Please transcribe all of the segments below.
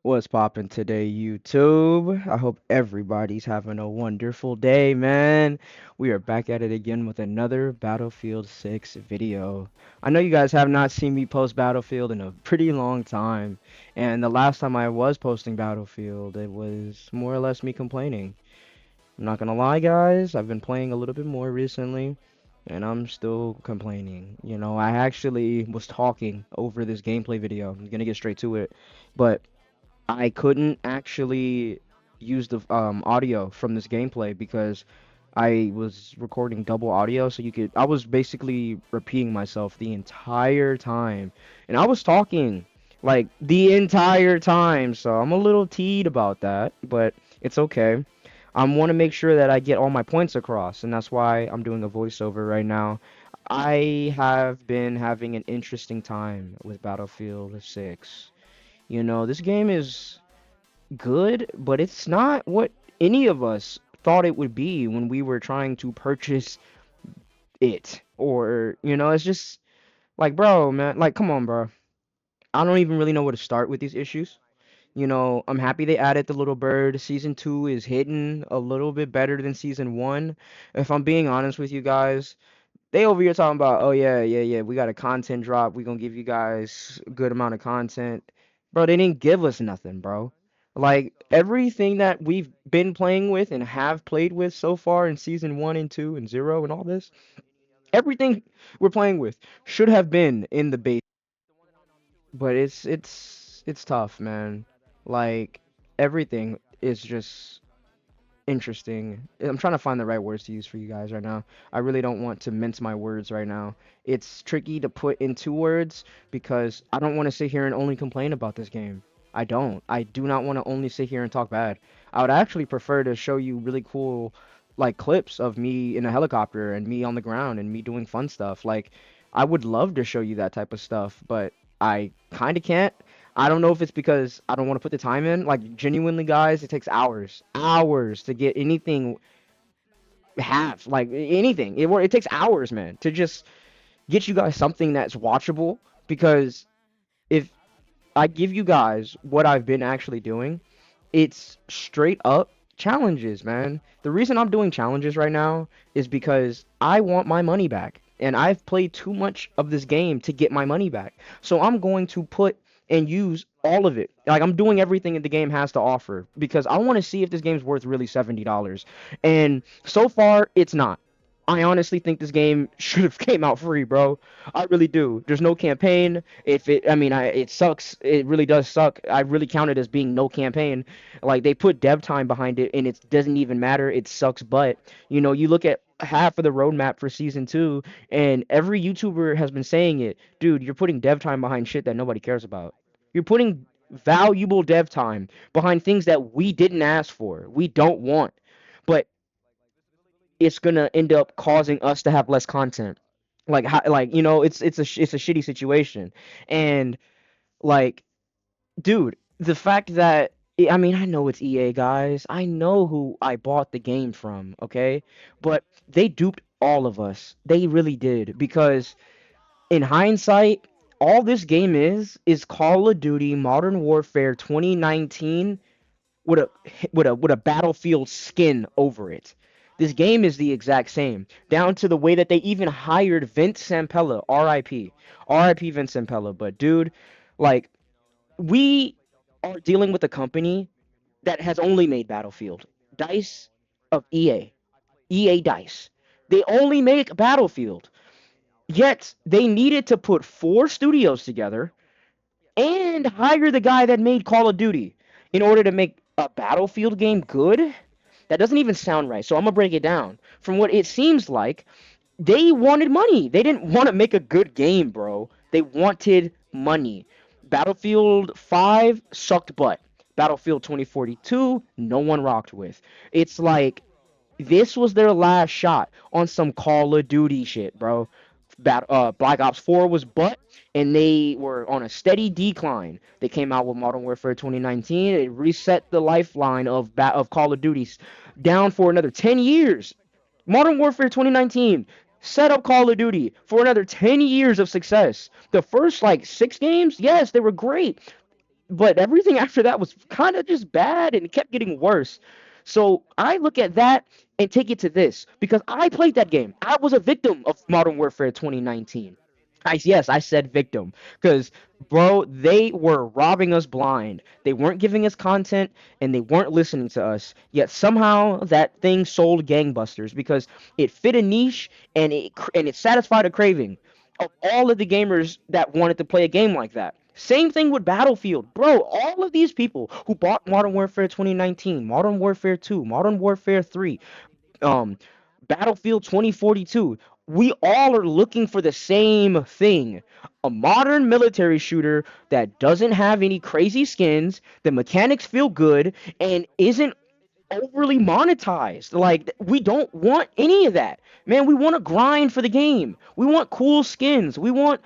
What's poppin' today, YouTube? I hope everybody's having a wonderful day, man. We are back at it again with another Battlefield 6 video. I know you guys have not seen me post Battlefield in a pretty long time, and the last time I was posting Battlefield, it was more or less me complaining. I'm not gonna lie, guys, I've been playing a little bit more recently, and I'm still complaining. I actually was talking over this gameplay video. I'm gonna get straight to it, but I couldn't actually use the audio from this gameplay because I was recording double audio, so I was basically repeating myself the entire time, and I was talking like the entire time, so I'm a little teed about that, but it's okay. I want to make sure that I get all my points across, and that's why I'm doing a voiceover right now. I have been having an interesting time with Battlefield 6. This game is good, but it's not what any of us thought it would be when we were trying to purchase it. Or, it's just like, bro, man, like, come on, bro. I don't even really know where to start with these issues. I'm happy they added the little bird. Season 2 is hitting a little bit better than season 1. If I'm being honest with you guys, they over here talking about, oh yeah, yeah, yeah, we got a content drop. We gonna give you guys a good amount of content. Bro, they didn't give us nothing, bro. Like everything that we've been playing with and have played with so far in season 1 and 2 and 0 and all this, everything we're playing with should have been in the base. But it's tough, man. Like everything is just interesting. I'm trying to find the right words to use for you guys right now. I really don't want to mince my words right now. It's tricky to put into words because I don't want to sit here and only complain about this game. I don't. I do not want to only sit here and talk bad. I would actually prefer to show you really cool like clips of me in a helicopter and me on the ground and me doing fun stuff. Like I would love to show you that type of stuff, but I kind of can't. I don't know if it's because I don't want to put the time in. Like genuinely, guys, it takes hours, hours to get anything half, like anything. It takes hours, man, to just get you guys something that's watchable. Because if I give you guys what I've been actually doing, it's straight up challenges, man. The reason I'm doing challenges right now is because I want my money back. And I've played too much of this game to get my money back. So I'm going to put and use all of it. Like I'm doing everything that the game has to offer because I want to see if this game's worth really $70. And so far it's not. I honestly think this game should have came out free, bro. I really do. There's no campaign. If it, I mean, it sucks. It really does suck. I really count it as being no campaign. Like they put dev time behind it, and it doesn't even matter. It sucks. But you look at half of the roadmap for season 2, and every YouTuber has been saying it. Dude, you're putting dev time behind shit that nobody cares about. You're putting valuable dev time behind things that we didn't ask for. We don't want. But it's gonna end up causing us to have less content. Like how, like it's a shitty situation, and like, dude, the fact that I mean, I know it's EA, guys. I know who I bought the game from, okay? But they duped all of us. They really did because in hindsight, all this game is Call of Duty Modern Warfare 2019 with a Battlefield skin over it. This game is the exact same, down to the way that they even hired Vince Sampella, R.I.P. R.I.P. Vince Sampella. But dude, like we are dealing with a company that has only made Battlefield. Dice of EA, EA Dice. They only make Battlefield. Yet they needed to put four studios together and hire the guy that made Call of Duty in order to make a Battlefield game good? That doesn't even sound right. So I'm gonna break it down. From what it seems like, they wanted money. They didn't want to make a good game, bro. They wanted money. Battlefield 5 sucked butt. Battlefield 2042, no one rocked with. It's like this was their last shot on some Call of Duty shit, bro. Black Ops 4 was butt, and they were on a steady decline. They came out with Modern Warfare 2019. It reset the lifeline of Call of Duties down for another 10 years. Modern Warfare 2019 set up Call of Duty for another 10 years of success. The first like 6 games, yes, they were great. but everything after that was kind of just bad and it kept getting worse. So I look at that and take it to this because I played that game. I was a victim of Modern Warfare 2019. Yes, I said victim because, bro, they were robbing us blind. They weren't giving us content and they weren't listening to us. Yet somehow that thing sold gangbusters because it fit a niche and it satisfied a craving of all of the gamers that wanted to play a game like that. Same thing with Battlefield. Bro, all of these people who bought Modern Warfare 2019, Modern Warfare 2, Modern Warfare 3, um, Battlefield 2042, we all are looking for the same thing. A modern military shooter that doesn't have any crazy skins, the mechanics feel good, and isn't overly monetized. Like we don't want any of that. Man, we want to grind for the game. We want cool skins. We want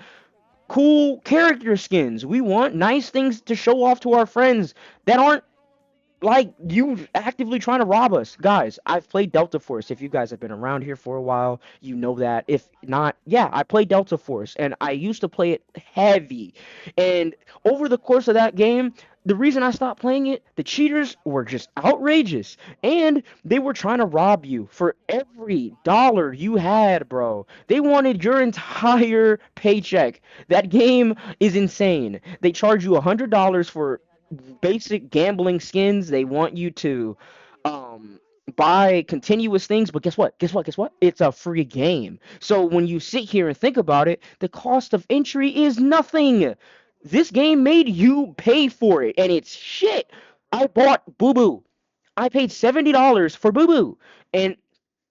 cool character skins. We want nice things to show off to our friends that aren't like you actively trying to rob us. Guys, I've played Delta Force. If you guys have been around here for a while, you know that. If not, yeah, I played Delta Force and I used to play it heavy. And over the course of that game, the reason I stopped playing it, the cheaters were just outrageous. And they were trying to rob you for every dollar you had, bro. They wanted your entire paycheck. That game is insane. They charge you $100 for basic gambling skins. They want you to um buy continuous things, but guess what? Guess what? Guess what? It's a free game. So when you sit here and think about it, the cost of entry is nothing. This game made you pay for it, and it's shit. I bought Boo Boo. I paid $70 for Boo Boo, and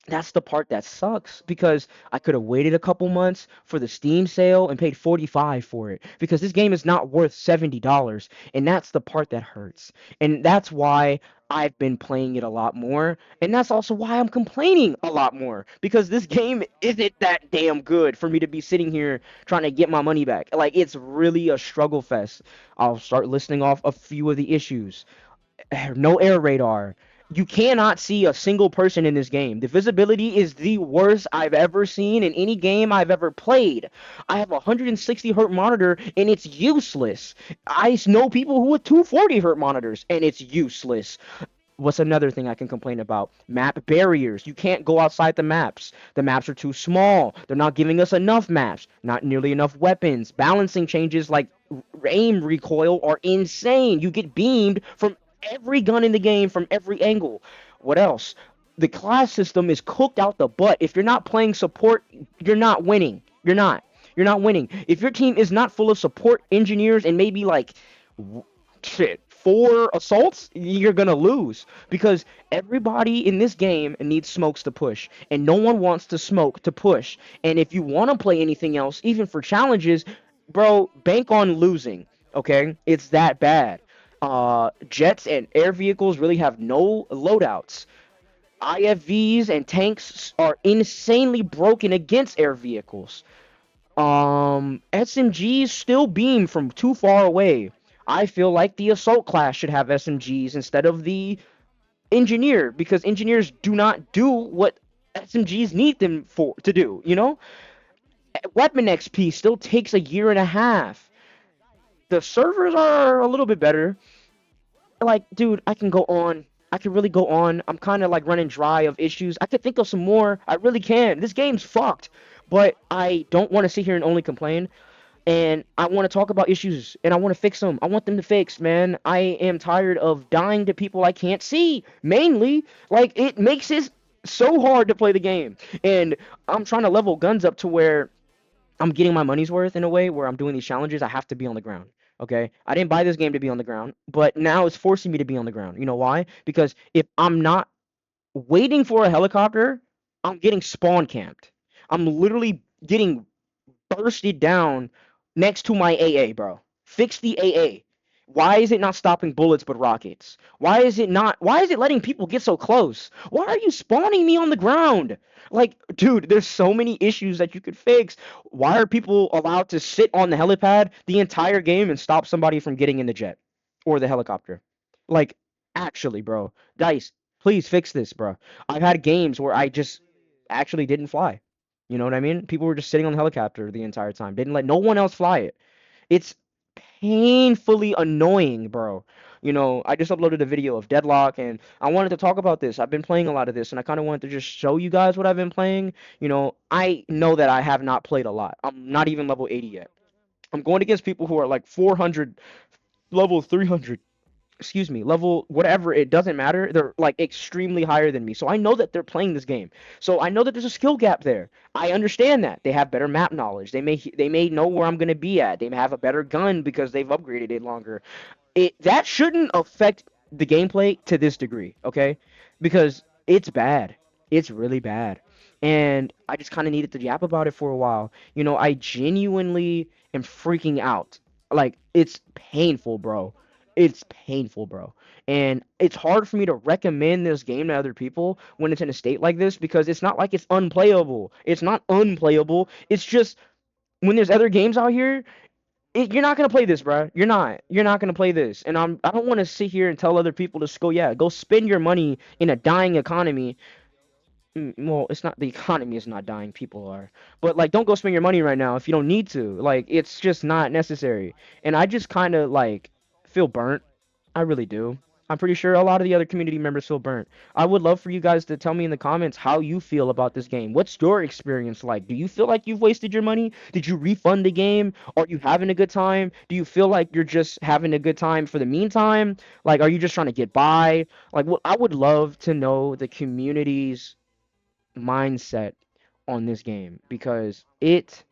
that's the part that sucks because I could have waited a couple months for the Steam sale and paid 45 for it because this game is not worth $70 and that's the part that hurts. And that's why I've been playing it a lot more and that's also why I'm complaining a lot more because this game isn't that damn good for me to be sitting here trying to get my money back. Like it's really a struggle fest. I'll start listing off a few of the issues. No air radar. You cannot see a single person in this game. The visibility is the worst I've ever seen in any game I've ever played. I have a 160 hertz monitor and it's useless. I know people who have 240 hertz monitors and it's useless. What's another thing I can complain about? Map barriers. You can't go outside the maps. The maps are too small. They're not giving us enough maps. Not nearly enough weapons. Balancing changes like aim recoil are insane. You get beamed from every gun in the game from every angle. What else? The class system is cooked out the butt. If you're not playing support, you're not winning. You're not. You're not winning. If your team is not full of support engineers and maybe like shit, 4 assaults, you're gonna lose because everybody in this game needs smokes to push, and no one wants to smoke to push. And if you want to play anything else, even for challenges, bro, bank on losing. Okay, it's that bad. Jets and air vehicles really have no loadouts. IFVs and tanks are insanely broken against air vehicles. SMGs still beam from too far away. I feel like the assault class should have SMGs instead of the engineer because engineers do not do what SMGs need them for to do, you know? Weapon XP still takes a year and a half. The servers are a little bit better. Like, dude, I can go on. I can really go on. I'm kind of like running dry of issues. I could think of some more. I really can. This game's fucked. But I don't want to sit here and only complain. And I want to talk about issues and I want to fix them. I want them to fix, man. I am tired of dying to people I can't see. Mainly, like it makes it so hard to play the game. And I'm trying to level guns up to where I'm getting my money's worth in a way where I'm doing these challenges. I have to be on the ground. Okay, I didn't buy this game to be on the ground, but now it's forcing me to be on the ground. You know why? Because if I'm not waiting for a helicopter, I'm getting spawn camped. I'm literally getting bursted down next to my AA, bro. Fix the AA. Why is it not stopping bullets but rockets? Why is it not? Why is it letting people get so close? Why are you spawning me on the ground? Like, dude, there's so many issues that you could fix. Why are people allowed to sit on the helipad the entire game and stop somebody from getting in the jet or the helicopter? Like, actually, bro. Dice, please fix this, bro. I've had games where I just actually didn't fly. You know what I mean? People were just sitting on the helicopter the entire time. Didn't let no one else fly it. It's painfully annoying, bro. I just uploaded a video of Deadlock, and I wanted to talk about this. I've been playing a lot of this, and I kind of wanted to just show you guys what I've been playing. I know that I have not played a lot. I'm not even level 80 yet. I'm going against people who are like 400, level 300, excuse me, level whatever, it doesn't matter. They're like extremely higher than me. So I know that they're playing this game. So I know that there's a skill gap there. I understand that. They have better map knowledge. They may know where I'm going to be at. They may have a better gun because they've upgraded it longer. That shouldn't affect the gameplay to this degree, okay? Because it's bad. It's really bad. And I just kind of needed to yap about it for a while. I genuinely am freaking out. Like, it's painful, bro. It's painful, bro. And it's hard for me to recommend this game to other people when it's in a state like this because it's not like it's unplayable. It's not unplayable. It's just when there's other games out here, you're not gonna play this, bro. You're not. You're not gonna play this. And I don't want to sit here and tell other people to go, yeah, go spend your money in a dying economy. Well, it's not, the economy is not dying, people are. But like, don't go spend your money right now if you don't need to. Like, it's just not necessary. And I just kind of like feel burnt. I really do. I'm pretty sure a lot of the other community members feel burnt. I would love for you guys to tell me in the comments how you feel about this game. What's your experience like? Do you feel like you've wasted your money? Did you refund the game? Are you having a good time? Do you feel like you're just having a good time for the meantime? Like, are you just trying to get by? Like, what I would love to know the community's mindset on this game because it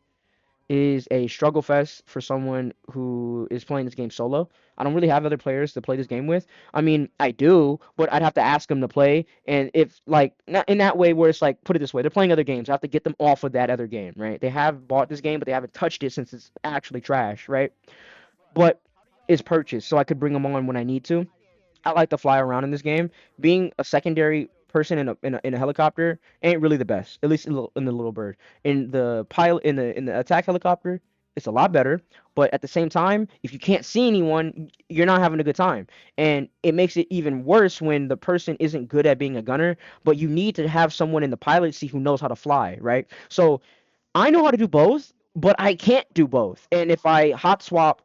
is a struggle fest for someone who is playing this game solo. I don't really have other players to play this game with. I mean, I do, but I'd have to ask them to play. And if, like, not in that way where it's like, put it this way, they're playing other games. I have to get them off of that other game, right? They have bought this game, but they haven't touched it since it's actually trash, right? But it's purchased, so I could bring them on when I need to. I like to fly around in this game. Being a secondary person in a helicopter ain't really the best. At least in the little bird. In the pilot in the attack helicopter, it's a lot better. But at the same time, if you can't see anyone, you're not having a good time. And it makes it even worse when the person isn't good at being a gunner, but you need to have someone in the pilot seat who knows how to fly, right? So I know how to do both, but I can't do both. And if I hot swap,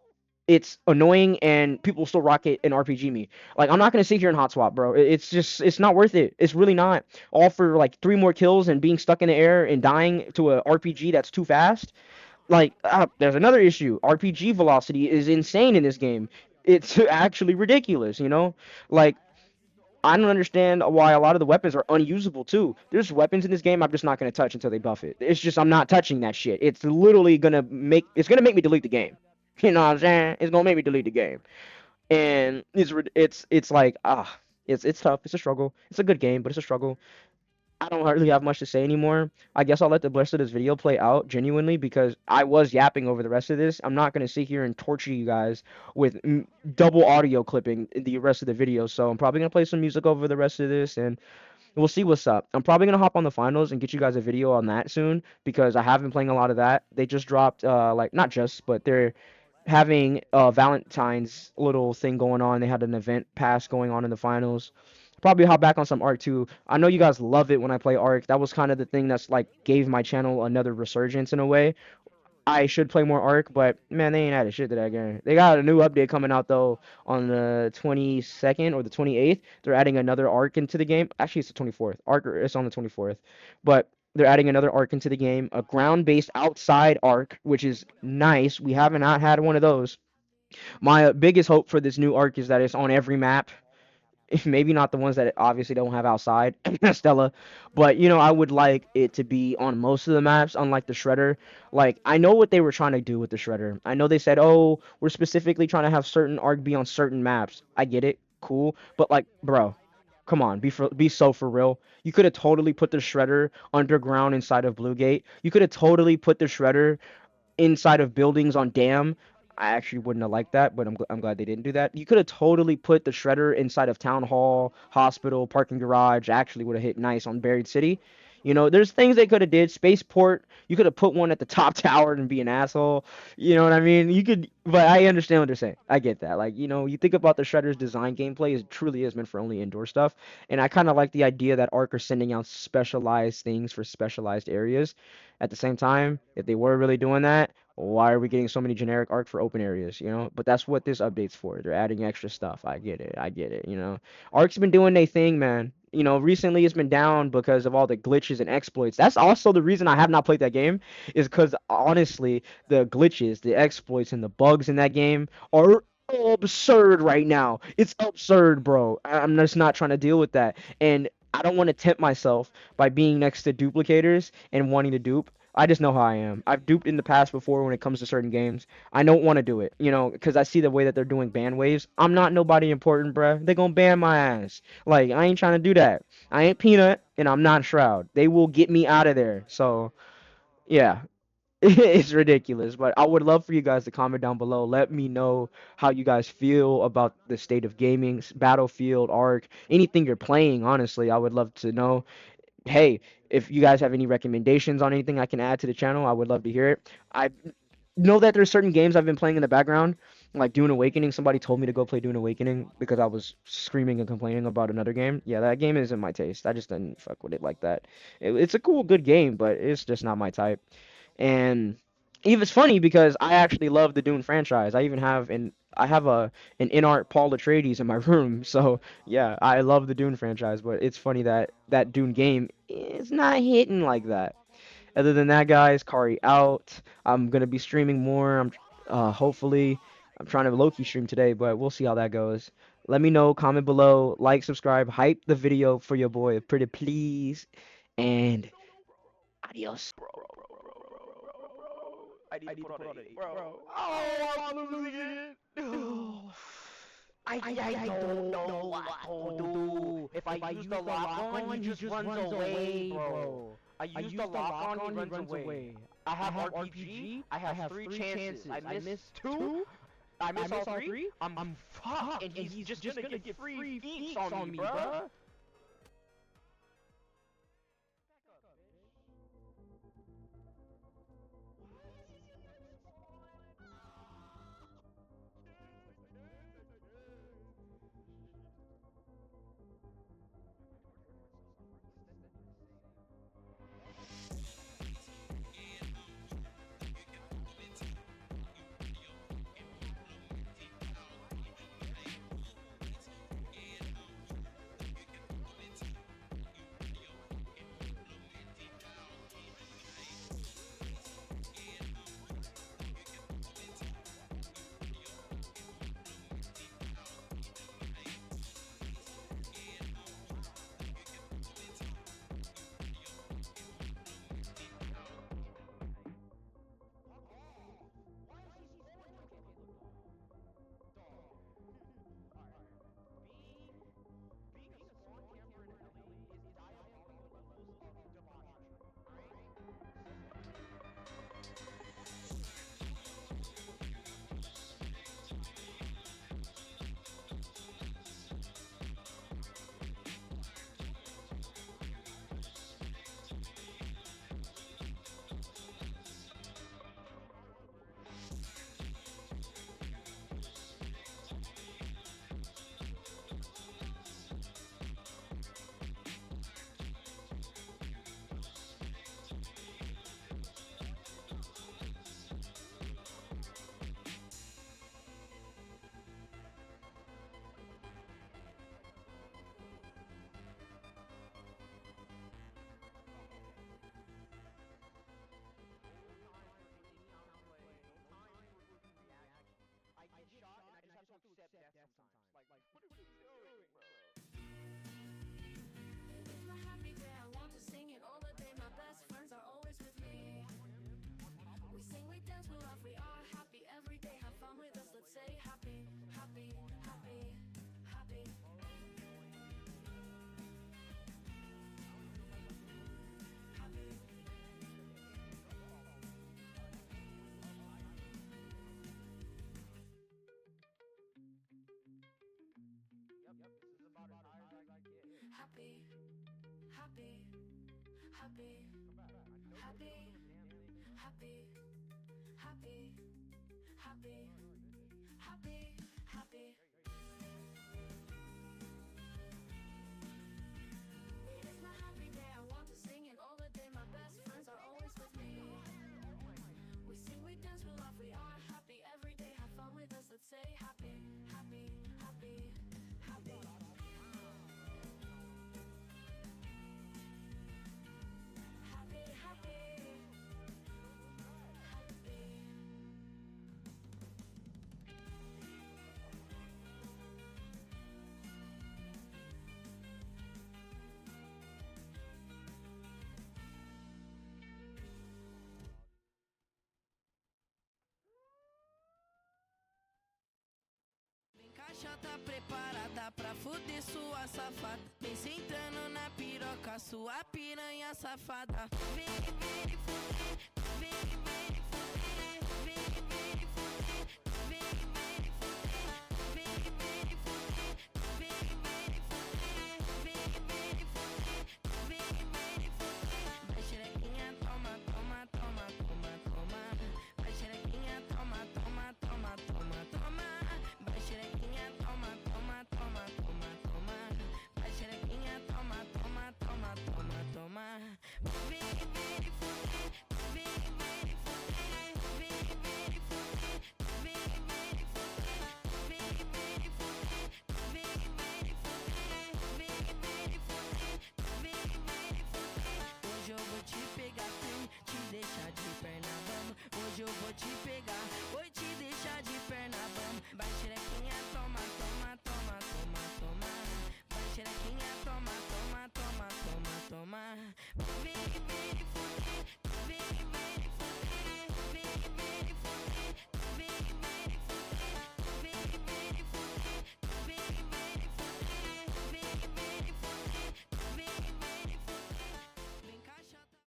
it's annoying and people still rock it and RPG me. Like, I'm not gonna sit here and hot swap, bro. It's not worth it. It's really not. All for like three more kills and being stuck in the air and dying to a RPG that's too fast. Like, there's another issue. RPG velocity is insane in this game. It's actually ridiculous. Like, I don't understand why a lot of the weapons are unusable too. There's weapons in this game I'm just not gonna touch until they buff it. It's just I'm not touching that shit. It's gonna make me delete the game. You know what I'm saying? It's gonna make me delete the game. And it's like it's tough. It's a struggle. It's a good game, but it's a struggle. I don't really have much to say anymore. I guess I'll let the rest of this video play out genuinely because I was yapping over the rest of this. I'm not going to sit here and torture you guys with double audio clipping the rest of the video. So I'm probably going to play some music over the rest of this and we'll see what's up. I'm probably going to hop on the finals and get you guys a video on that soon because I have been playing a lot of that. They just dropped, like, not just, but they're having Valentine's little thing going on. They had an event pass going on in the finals. Probably hop back on some Arc too. I know you guys love it when I play Arc. That was kind of the thing that's like gave my channel another resurgence in a way. I should play more Arc, but man, they ain't added shit to that game. They got a new update coming out though on the 22nd or the 28th. They're adding another Arc into the game. Actually, it's the 24th. Arc is on the 24th, but they're adding another Arc into the game, a ground-based outside Arc, which is nice. We haven't not had one of those. My biggest hope for this new Arc is that it's on every map. Maybe not the ones that obviously don't have outside Stella, but I would like it to be on most of the maps, unlike the Shredder. Like, I know what they were trying to do with the Shredder. I know they said, oh, we're specifically trying to have certain arc be on certain maps. I get it, cool, but like, bro, come on, be so for real. You could have totally put the Shredder underground inside of Blue Gate. You could have totally put the Shredder inside of buildings on Dam. I actually wouldn't have liked that, but I'm glad they didn't do that. You could have totally put the Shredder inside of Town Hall, Hospital, Parking Garage. Actually would have hit nice on Buried City. There's things they could have did. Spaceport, you could have put one at the top tower and be an asshole. You know what I mean? You could, but I understand what they're saying. I get that. Like, you think about the Shredder's design gameplay, it truly is meant for only indoor stuff. And I kind of like the idea that Ark are sending out specialized things for specialized areas. At the same time, if they were really doing that, Why are we getting so many generic arc for open areas, you know? But that's what this update's for. They're adding extra stuff. I get it. I get it, you know. Arc's been doing their thing, man. You know, recently it's been down because of all the glitches and exploits. That's also the reason I have not played that game, is because honestly, the glitches, the exploits, and the bugs in that game are absurd right now. It's absurd, bro. I'm just not trying to deal with that. And I don't want to tempt myself by being next to duplicators and wanting to dupe. I just know how I am. I've duped in the past before when it comes to certain games. I don't want to do it, you know, because I see the way that they're doing ban waves. I'm not nobody important, bruh. They gonna ban my ass. Like, I ain't trying to do that. I ain't Peanut, and I'm not Shroud. They will get me out of there. So, yeah, it's ridiculous. But I would love for you guys to comment down below. Let me know how you guys feel about the state of gaming, Battlefield, Ark, anything you're playing, honestly. I would love to know. Hey, if you guys have any recommendations on anything I can add to the channel, I would love to hear it. I know that there's certain games I've been playing in the background, like Dune Awakening. Somebody told me to go play Dune Awakening because I was screaming and complaining about another game. Yeah, that game isn't my taste. I just didn't fuck with it like that. It's a cool, good game, but it's just not my type. And even it's funny because I actually love the Dune franchise. I have an in-art Paul Atreides in my room. So yeah, I love the Dune franchise. But it's funny that that Dune game is not hitting like that. Other than that, guys, Kari out. I'm gonna be streaming more. Hopefully I'm trying to low-key stream today, but we'll see how that goes. Let me know, comment below, like, subscribe, hype the video for your boy, pretty please, and adios. I need to put on an 8, bro. Oh, I'm losing it. I don't know what to do. If I use the lock on, he just runs away, bro. I use the lock on, he runs away. I have RPG. I have three chances. I miss two. I miss all three. I'm fucked, and he's just gonna get free feats on me, bro. tá preparada pra fuder sua safada. Vem sentando na piroca, sua piranha safada. Vem, vem fuder, vem fuder, vem fuder.